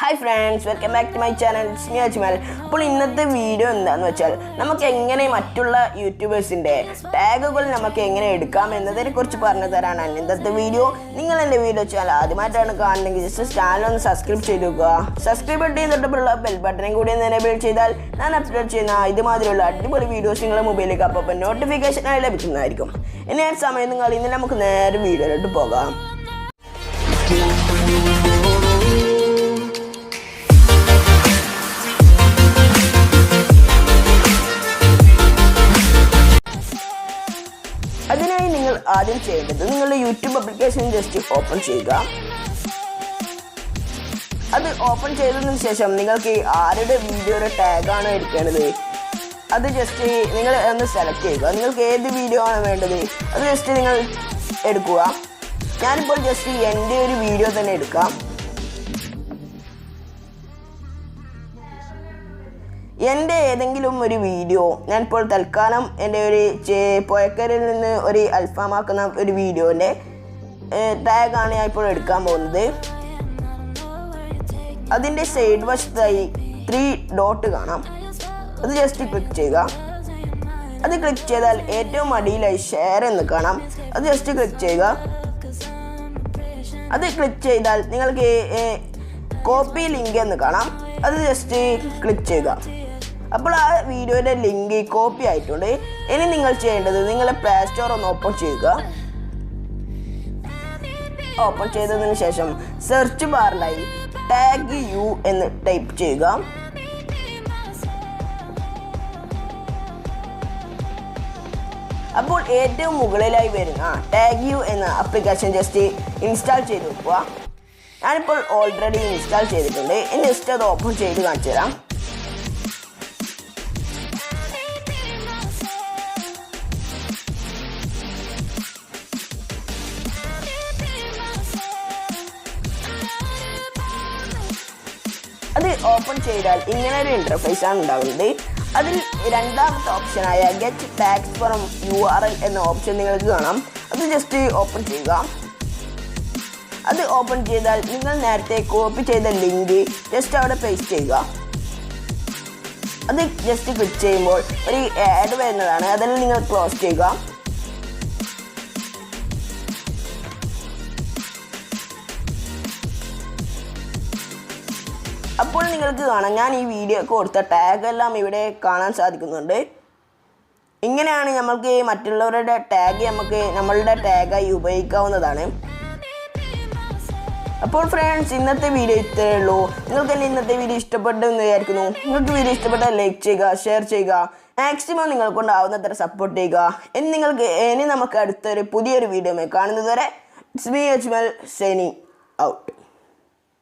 Hi friends, welcome back to my channel. It's me Camara. അപ്പോൾ ഇന്നത്തെ video എന്താണെന്ന് വെച്ചാൽ നമുക്ക് എങ്ങനെ മറ്റുള്ള യൂട്യൂബേഴ്സിന്റെ ടാഗുകൾ നമുക്ക് എങ്ങനെ എടുക്കാം എന്നതിനെക്കുറിച്ച് പറഞ്ഞു തരാനാണ് ഇന്നത്തെ വീഡിയോ. നിങ്ങൾ എൻ്റെ വീഡിയോ ചാനൽ ആദ്യമായിട്ടാണ് കാണുന്നതെങ്കിൽ ജസ്റ്റ് ചാനൽ ഒന്ന് സബ്സ്ക്രൈബ് ചെയ്തുക. സബ്സ്ക്രൈബ് ബട്ടൺ തൊട്ടപ്പുറമുള്ള ബെൽ ബട്ടണും കൂടി ഒന്ന് എനേബിൾ ചെയ്താൽ ഞാൻ അപ്ലോഡ് ചെയ്യുന്ന ഇതുമാതിരിയുള്ള അടിപൊളി വീഡിയോസ് നിങ്ങളുടെ മൊബൈലിലേക്ക് അപ്പോൾ നോട്ടിഫിക്കേഷനായി ലഭിക്കുന്നതായിരിക്കും. ഇനി ആ സമയം നിങ്ങൾ ഇന്ന് നമുക്ക് നേരെ വീഡിയോയിലോട്ട് പോകാം. അതിനായി നിങ്ങൾ ആദ്യം ചെയ്യേണ്ടത് നിങ്ങളുടെ യൂട്യൂബ് ആപ്ലിക്കേഷൻ ജസ്റ്റ് ഓപ്പൺ ചെയ്യുക. അത് ഓപ്പൺ ചെയ്തതിനു ശേഷം നിങ്ങൾക്ക് ആരുടെ വീഡിയോയുടെ ടാഗാണ് എടുക്കേണ്ടത് അത് ജസ്റ്റ് നിങ്ങൾ ഒന്ന് സെലക്ട് ചെയ്യുക. നിങ്ങൾക്ക് ഏത് വീഡിയോ ആണ് വേണ്ടത് അത് ജസ്റ്റ് നിങ്ങൾ എടുക്കുക. ഞാനിപ്പോൾ ജസ്റ്റ് എൻ്റെ ഒരു വീഡിയോ തന്നെ എടുക്കാം. എൻ്റെ ഏതെങ്കിലും ഒരു വീഡിയോ ഞാനിപ്പോൾ തൽക്കാലം എൻ്റെ ഒരു പുഴക്കരയിൽ നിന്ന് ഒരു അൽഫാമാക്കുന്ന ഒരു വീഡിയോൻ്റെ ടാഗാണ് ഞാൻ ഇപ്പോൾ എടുക്കാൻ പോകുന്നത്. അതിൻ്റെ സൈഡ് വശത്തായി 3 ഡോട്ട് കാണാം. അത് ജസ്റ്റ് ക്ലിക്ക് ചെയ്യുക. അത് ക്ലിക്ക് ചെയ്താൽ ഏറ്റവും അടിയിലായി ഷെയർ എന്ന് കാണാം. അത് ജസ്റ്റ് ക്ലിക്ക് ചെയ്യുക. അത് ക്ലിക്ക് ചെയ്താൽ നിങ്ങൾക്ക് കോപ്പി ലിങ്ക് എന്ന് കാണാം. അത് ജസ്റ്റ് ക്ലിക്ക് ചെയ്യുക. അപ്പോൾ ആ വീഡിയോയുടെ ലിങ്ക് കോപ്പി ആയിട്ടുണ്ട്. ഇനി നിങ്ങൾ ചെയ്യേണ്ടത് നിങ്ങളെ പ്ലേ സ്റ്റോർ ഒന്ന് ഓപ്പൺ ചെയ്യുക. ഓപ്പൺ ചെയ്തതിന് ശേഷം സെർച്ച് ബാറിലായി ടാഗ് യു എന്ന് ടൈപ്പ് ചെയ്യുക. അപ്പോൾ ഏറ്റവും മുകളിലായി വരുന്ന ടാഗ് യു എന്ന ആപ്ലിക്കേഷൻ ജസ്റ്റ് ഇൻസ്റ്റാൾ ചെയ്ത് വെക്കുക. ഞാനിപ്പോൾ ഓൾറെഡി ഇൻസ്റ്റാൾ ചെയ്തിട്ടുണ്ട്. ഇനി ജസ്റ്റ് അത് ഓപ്പൺ ചെയ്ത് കാണിച്ചു തരാം. അത് ഓപ്പൺ ചെയ്താൽ ഇങ്ങനെ ഒരു ഇൻ്റർഫേസ് ആണ് ഉണ്ടാകുന്നത്. അതിൽ രണ്ടാമത്തെ ഓപ്ഷനായ ഗെറ്റ് ടാഗ്സ് ഫ്രം URL എന്ന ഓപ്ഷൻ നിങ്ങൾക്ക് കാണാം. അത് ജസ്റ്റ് ഓപ്പൺ ചെയ്യുക. അത് ഓപ്പൺ ചെയ്താൽ നിങ്ങൾ നേരത്തെ കോപ്പി ചെയ്ത ലിങ്ക് ജസ്റ്റ് അവിടെ പേസ്റ്റ് ചെയ്യുക. അത് ജസ്റ്റ് ക്ലിക്ക് ചെയ്യുമ്പോൾ ഒരു ആഡ് വരുന്നതാണ്. അതിൽ നിങ്ങൾ ക്ലോസ് ചെയ്യുക. അപ്പോൾ നിങ്ങൾക്ക് കാണാം ഞാൻ ഈ വീഡിയോ കൊടുത്ത ടാഗ് എല്ലാം ഇവിടെ കാണാൻ സാധിക്കുന്നുണ്ട്. ഇങ്ങനെയാണ് നമ്മൾക്ക് മറ്റുള്ളവരുടെ ടാഗ് നമുക്ക് നമ്മളുടെ ടാഗായി ഉപയോഗിക്കാവുന്നതാണ്. അപ്പോൾ ഫ്രണ്ട്സ് ഇന്നത്തെ വീഡിയോ ഇത്രയേ ഉള്ളൂ. നിങ്ങൾക്ക് തന്നെ ഇന്നത്തെ വീഡിയോ ഇഷ്ടപ്പെട്ടെന്ന് വിചാരിക്കുന്നു. നിങ്ങൾക്ക് വീഡിയോ ഇഷ്ടപ്പെട്ടാൽ ലൈക്ക് ചെയ്യുക, ഷെയർ ചെയ്യുക, മാക്സിമം നിങ്ങൾ കൊണ്ടാവുന്നത്ര സപ്പോർട്ട് ചെയ്യുക. ഇനി നമുക്ക് അടുത്തൊരു പുതിയൊരു വീഡിയോ കാണുന്നത് വരെ it's me Ajmal signing out.